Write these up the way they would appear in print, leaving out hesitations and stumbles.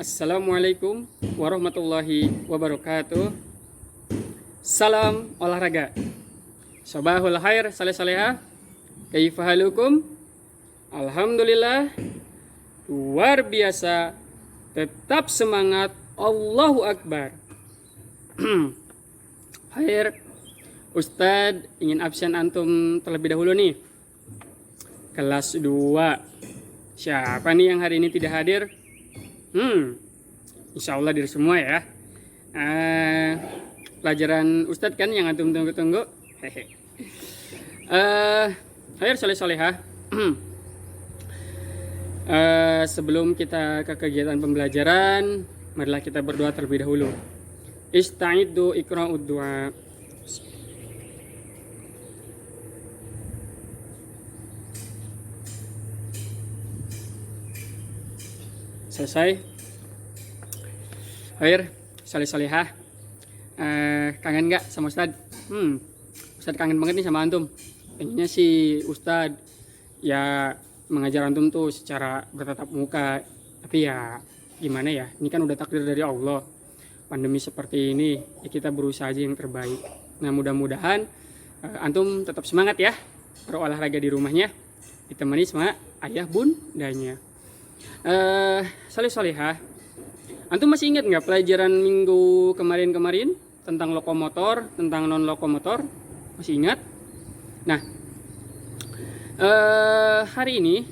Assalamualaikum warahmatullahi wabarakatuh. Salam olahraga. Sobahul khair saleh-saleha. Kaifa halukum? Alhamdulillah. Luar biasa. Tetap semangat. Allahu Akbar. Khair. Ustadz ingin absen antum terlebih dahulu nih. Kelas 2. Siapa nih yang hari ini tidak hadir? Insya Allah diri semua ya. Pelajaran Ustadz kan yang antum tunggu-tunggu. Hayar soleh-soleha. Sebelum kita ke kegiatan pembelajaran, marilah kita berdoa terlebih dahulu. Ista'iddu iqra'ud du'a. Selesai. Akhir soleh-solehah. Kangen gak sama Ustadz? Ustadz kangen banget nih sama antum. Pengennya sih Ustadz ya mengajar antum tuh secara bertatap muka. Tapi ya gimana ya, ini kan udah takdir dari Allah. Pandemi seperti ini ya kita berusaha aja yang terbaik. Nah mudah-mudahan antum tetap semangat ya berolahraga di rumahnya, ditemani sama ayah bundanya. Soleh-solehah, antum masih ingat nggak pelajaran minggu kemarin tentang lokomotor, tentang non lokomotor? Masih ingat? Nah, hari ini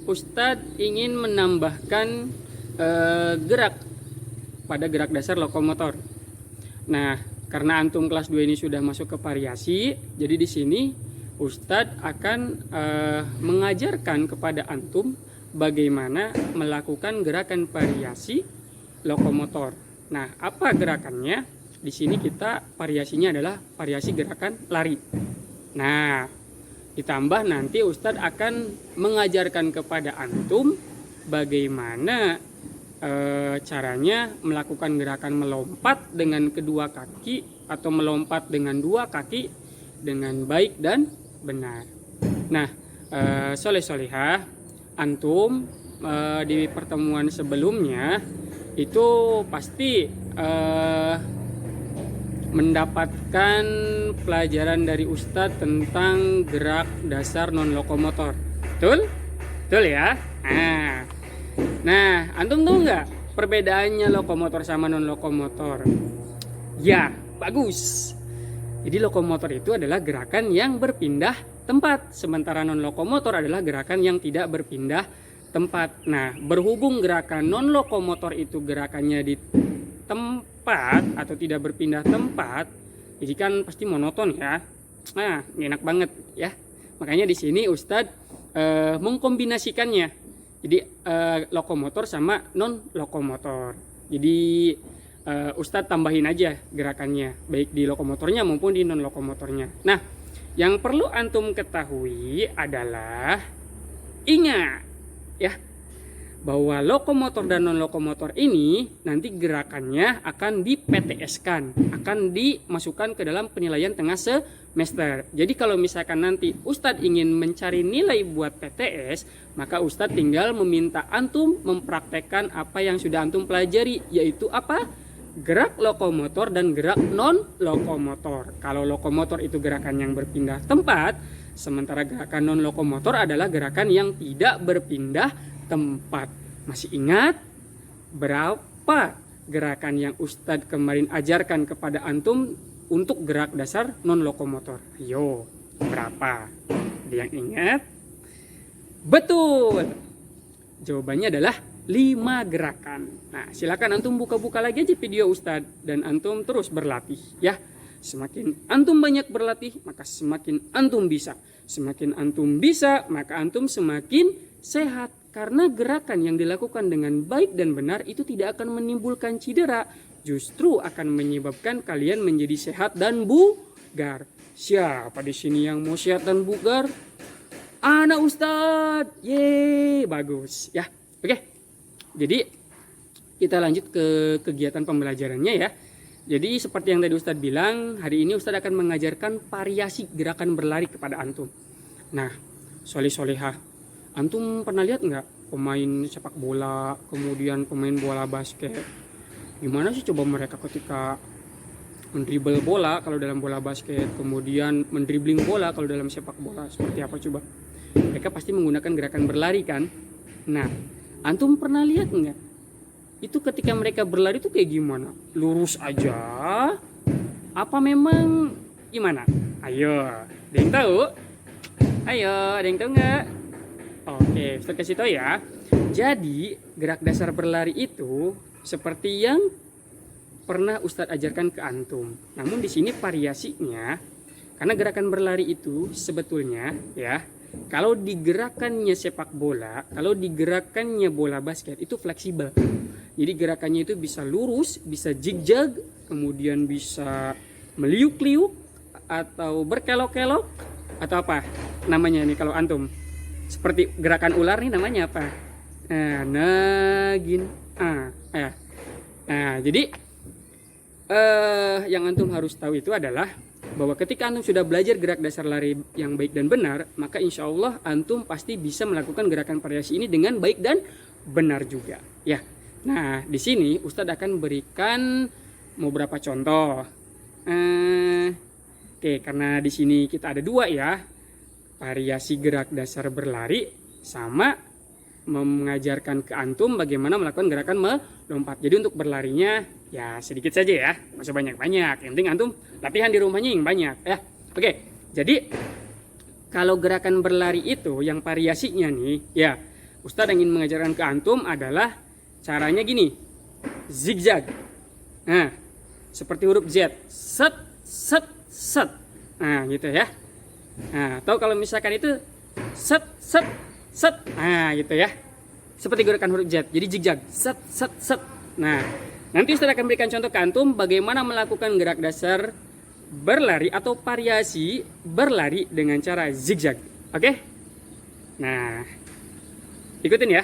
Ustadz ingin menambahkan gerak pada gerak dasar lokomotor. Nah, karena antum kelas 2 ini sudah masuk ke variasi, jadi di sini Ustadz akan mengajarkan kepada antum bagaimana melakukan gerakan variasi lokomotor. Nah, apa gerakannya? Di sini kita variasinya adalah variasi gerakan lari. Nah, ditambah nanti Ustadz akan mengajarkan kepada antum bagaimana caranya melakukan gerakan melompat dengan kedua kaki atau melompat dengan dua kaki dengan baik dan benar. Nah, soleh-solehah, antum di pertemuan sebelumnya itu pasti mendapatkan pelajaran dari Ustadz tentang gerak dasar non lokomotor. Betul? Betul ya? Nah, antum tahu nggak perbedaannya lokomotor sama non lokomotor? Ya, bagus. Jadi lokomotor itu adalah gerakan yang berpindah tempat, sementara non lokomotor adalah gerakan yang tidak berpindah tempat. Nah, berhubung gerakan non lokomotor itu gerakannya di tempat atau tidak berpindah tempat, jadi kan pasti monoton ya. Nah, enak banget ya. Makanya di sini Ustadz mengkombinasikannya. Jadi lokomotor sama non lokomotor. Jadi Ustadz tambahin aja gerakannya, baik di lokomotornya maupun di non lokomotornya. Nah, yang perlu antum ketahui adalah ingat ya bahwa lokomotor dan non lokomotor ini nanti gerakannya akan di PTS-kan, akan dimasukkan ke dalam penilaian tengah semester. Jadi kalau misalkan nanti Ustadz ingin mencari nilai buat PTS, maka Ustadz tinggal meminta antum mempraktekkan apa yang sudah antum pelajari, yaitu apa? Gerak lokomotor dan gerak non lokomotor. Kalau lokomotor itu gerakan yang berpindah tempat, sementara gerakan non lokomotor adalah gerakan yang tidak berpindah tempat. Masih ingat berapa gerakan yang Ustadz kemarin ajarkan kepada antum untuk gerak dasar non lokomotor? Ayo, berapa? Ada yang ingat? Betul. Jawabannya adalah 5 gerakan. Nah, silakan antum buka-buka lagi aja video Ustadz dan antum terus berlatih ya. Semakin antum banyak berlatih, maka semakin antum bisa. Semakin antum bisa, maka antum semakin sehat. Karena gerakan yang dilakukan dengan baik dan benar itu tidak akan menimbulkan cedera, justru akan menyebabkan kalian menjadi sehat dan bugar. Siapa di sini yang mau sehat dan bugar? Ana Ustadz. Yeay, bagus ya. Oke. Jadi kita lanjut ke kegiatan pembelajarannya ya. Jadi seperti yang tadi Ustadz bilang, hari ini Ustadz akan mengajarkan variasi gerakan berlari kepada antum. Nah, soleh-solehah, antum pernah lihat nggak pemain sepak bola, kemudian pemain bola basket. Gimana sih coba mereka ketika mendribble bola kalau dalam bola basket, kemudian mendribling bola kalau dalam sepak bola, seperti apa coba? Mereka pasti menggunakan gerakan berlari kan. Nah, antum pernah lihat nggak? Itu ketika mereka berlari itu kayak gimana? Lurus aja? Apa memang gimana? Ayo, ada yang tahu? Ayo, ada yang tahu nggak? Oke, Ustaz kasih tahu ya. Jadi, gerak dasar berlari itu seperti yang pernah Ustadz ajarkan ke antum. Namun di sini variasinya, karena gerakan berlari itu sebetulnya ya, kalau digerakannya sepak bola, kalau digerakannya bola basket itu fleksibel. Jadi gerakannya itu bisa lurus, bisa zigzag, kemudian bisa meliuk-liuk atau berkelok-kelok atau apa namanya nih kalau antum. Seperti gerakan ular nih namanya apa? Nagin. Nah, jadi yang antum harus tahu itu adalah bahwa ketika antum sudah belajar gerak dasar lari yang baik dan benar, maka insya Allah antum pasti bisa melakukan gerakan variasi ini dengan baik dan benar juga. Ya, nah di sini Ustadz akan berikan beberapa contoh. Oke, karena di sini kita ada dua ya, variasi gerak dasar berlari sama mengajarkan ke antum bagaimana melakukan gerakan melompat. Jadi untuk berlarinya ya sedikit saja ya, nggak usah banyak-banyak. Yang penting antum latihan di rumahnya yang banyak ya. Oke, jadi kalau gerakan berlari itu yang variasinya nih ya, Ustadz ingin mengajarkan ke antum adalah caranya gini, zigzag. Nah, seperti huruf Z, set, set, set. Nah gitu ya. Nah, atau kalau misalkan itu set, set, set, nah gitu ya, seperti gerakan huruf Z, jadi zigzag, set, set, set. Nah, nanti Ustaz akan berikan contoh ke antum bagaimana melakukan gerak dasar berlari atau variasi berlari dengan cara zigzag. Oke? Nah, ikutin ya.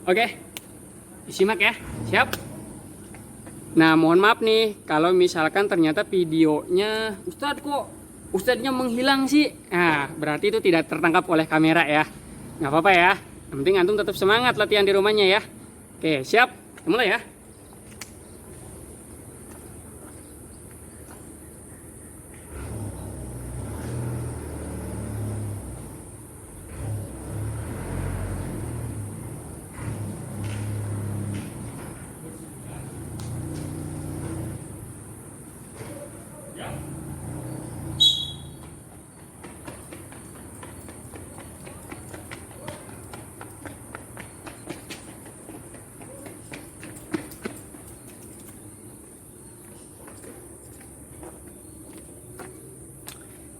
Oke, disimak ya, siap? Nah, mohon maaf nih, kalau misalkan ternyata videonya Ustadznya menghilang sih. Nah, berarti itu tidak tertangkap oleh kamera ya. Nggak apa-apa ya, yang penting antum tetap semangat latihan di rumahnya ya. Oke, siap? Kita mulai ya.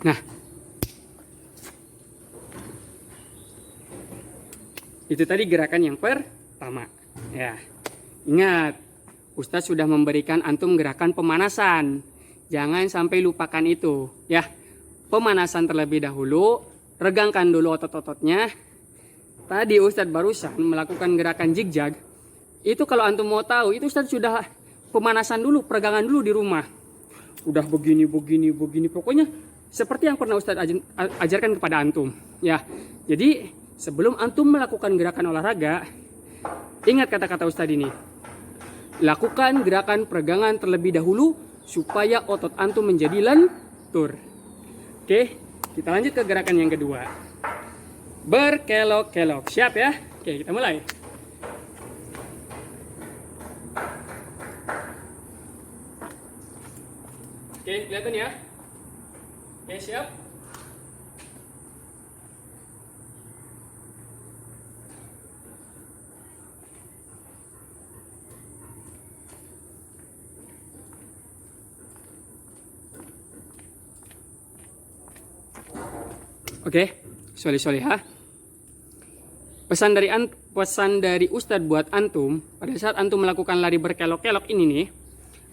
Nah, itu tadi gerakan yang pertama. Ya, ingat, Ustadz sudah memberikan antum gerakan pemanasan. Jangan sampai lupakan itu, ya. Pemanasan terlebih dahulu, regangkan dulu otot-ototnya. Tadi Ustadz barusan melakukan gerakan zigzag. Itu kalau antum mau tahu, itu Ustadz sudah pemanasan dulu, peregangan dulu di rumah. Udah begini, pokoknya seperti yang pernah Ustadz ajarkan kepada antum. Ya, jadi sebelum antum melakukan gerakan olahraga, ingat kata-kata Ustadz ini. Lakukan gerakan peregangan terlebih dahulu supaya otot antum menjadi lentur. Oke, kita lanjut ke gerakan yang kedua. Berkelok-kelok. Siap ya? Oke, kita mulai. Oke, kelihatan ya? Oke, siap? Oke, soleh-solehah. Pesan dari Ustadz buat antum, pada saat antum melakukan lari berkelok-kelok ini nih,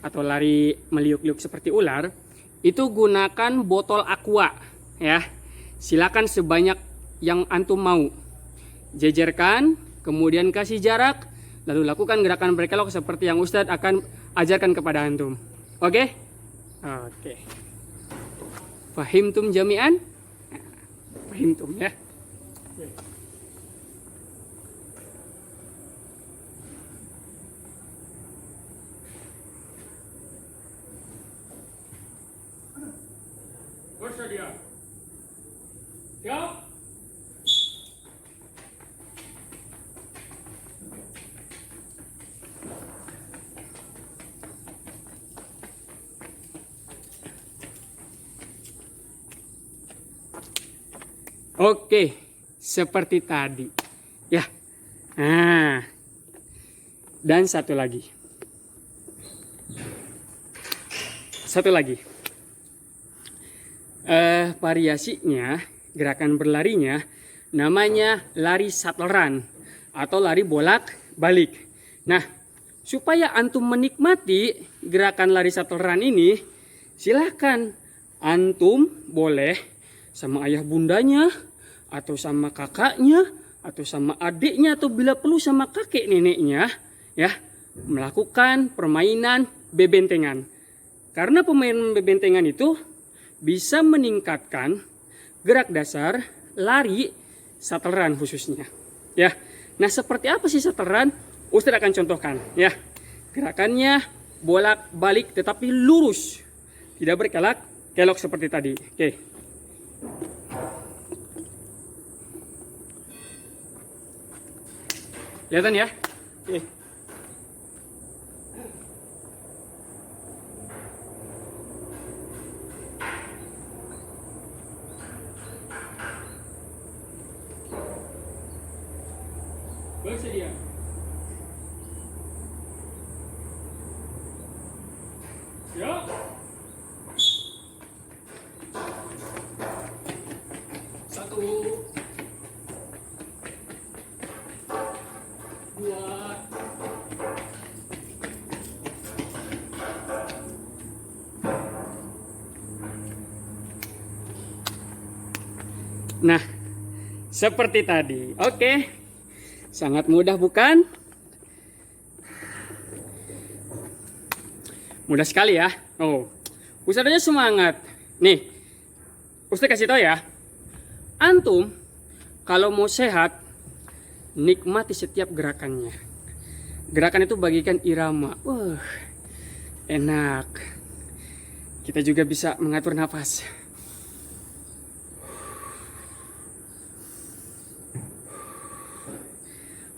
atau lari meliuk-liuk seperti ular, itu gunakan botol aqua ya. Silakan sebanyak yang antum mau. Jejerkan kemudian kasih jarak, lalu lakukan gerakan berkelok seperti yang Ustadz akan ajarkan kepada antum. Oke? Oke. Fahimtum jami'an? Fahimtum ya. Bersedia. Siap. Oke, seperti tadi. Ya. Nah. Dan satu lagi. Variasinya, gerakan berlarinya namanya lari shuttle run atau lari bolak-balik. Nah, supaya antum menikmati gerakan lari shuttle run ini, silahkan antum boleh sama ayah bundanya, atau sama kakaknya, atau sama adiknya, atau bila perlu sama kakek neneknya, ya, melakukan permainan bebentengan. Karena permainan bebentengan itu bisa meningkatkan gerak dasar lari shuttle run khususnya. Ya, nah seperti apa sih shuttle run? Ustadz akan contohkan. Ya, gerakannya bolak-balik tetapi lurus, tidak berkelok seperti tadi. Oke. Kelihatan ya? Oke. Bersedia. Siap. Satu. Dua. Nah, seperti tadi. Oke. Sangat mudah bukan? Mudah sekali ya. Oh, Ustadznya semangat. Nih, Ustadz kasih tahu ya. Antum kalau mau sehat, nikmati setiap gerakannya. Gerakan itu bagikan irama. Enak. Kita juga bisa mengatur nafas.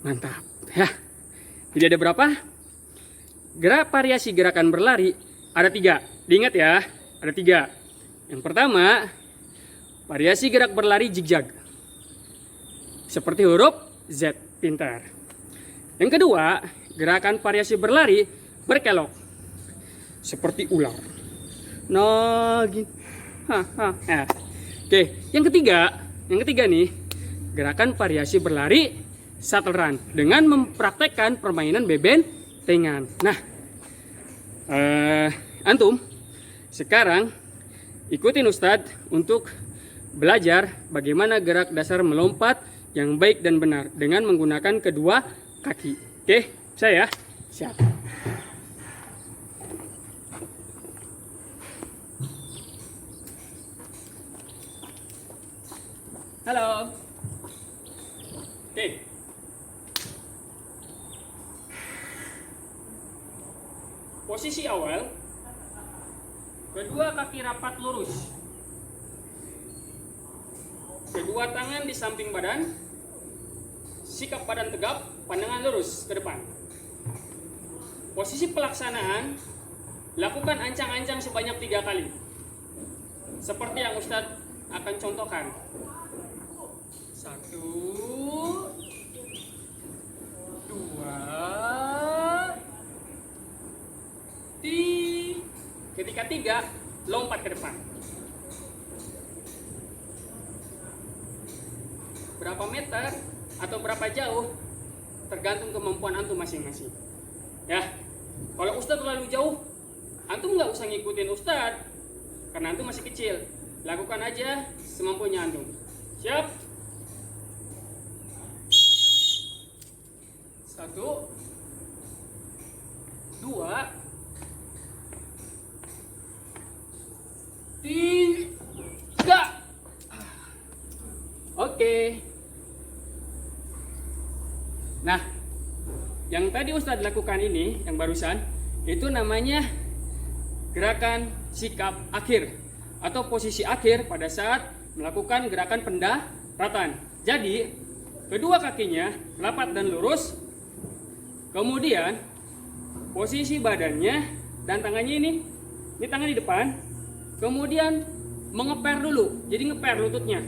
Mantap ya. Jadi ada berapa? Variasi gerakan berlari ada 3. Diingat ya, ada 3. Yang pertama, variasi gerak berlari zigzag seperti huruf Z, pintar. Yang kedua, gerakan variasi berlari berkelok seperti ular. Nah, gini. Nah. Oke, yang ketiga nih, gerakan variasi berlari shuttle run dengan mempraktekkan permainan bebentengan. Nah, antum sekarang ikutin Ustadz untuk belajar bagaimana gerak dasar melompat yang baik dan benar dengan menggunakan kedua kaki. Oke, saya siap. Halo. Oke. Posisi awal, kedua kaki rapat lurus, kedua tangan di samping badan, sikap badan tegap, pandangan lurus ke depan. Posisi pelaksanaan, lakukan ancang-ancang sebanyak 3 kali, seperti yang Ustadz akan contohkan. 1, 2, ketika 3, lompat ke depan. Berapa meter atau berapa jauh tergantung kemampuan antum masing-masing. Ya, kalau Ustadz terlalu jauh, antum nggak usah ngikutin Ustadz karena antum masih kecil. Lakukan aja semampunya antum. Siap? 1, 2, 3. Oke. Nah, yang tadi Ustadz lakukan ini, yang barusan, itu namanya gerakan sikap akhir atau posisi akhir pada saat melakukan gerakan pendaratan. Jadi, kedua kakinya rapat dan lurus, kemudian posisi badannya dan tangannya ini tangan di depan, kemudian mengeper dulu, jadi ngeper lututnya.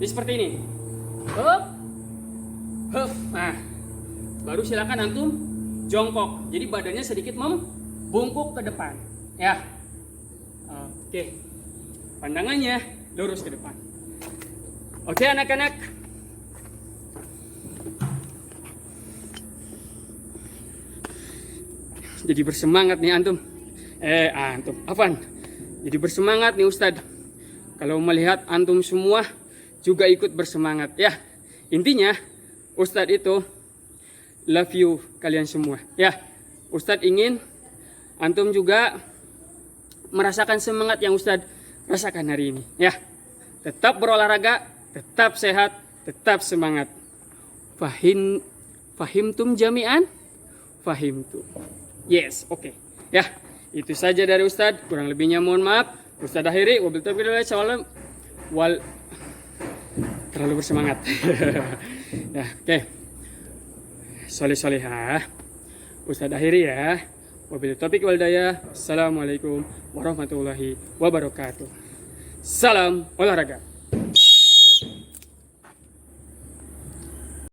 Jadi seperti ini. Hup, hup. Nah, baru silakan antum jongkok. Jadi badannya sedikit membungkuk ke depan. Ya. Oke. Pandangannya lurus ke depan. Oke, anak-anak. Jadi bersemangat nih antum. Afwan. Jadi bersemangat nih Ustadz. Kalau melihat antum semua juga ikut bersemangat ya. Intinya Ustadz itu love you kalian semua ya. Ustadz ingin antum juga merasakan semangat yang Ustadz rasakan hari ini ya. Tetap berolahraga, tetap sehat, tetap semangat. Fahimtum jami'an? Fahimtum. Yes, oke. Ya, itu saja dari Ustadz. Kurang lebihnya mohon maaf. Ustadz akhiri wabil taufiq wal terlalu bersemangat. Ya, oke. Soleh-solehah. Ustadz akhiri ya. Wabil taufiq wal hidayah. Assalamualaikum warahmatullahi wabarakatuh. Salam olahraga.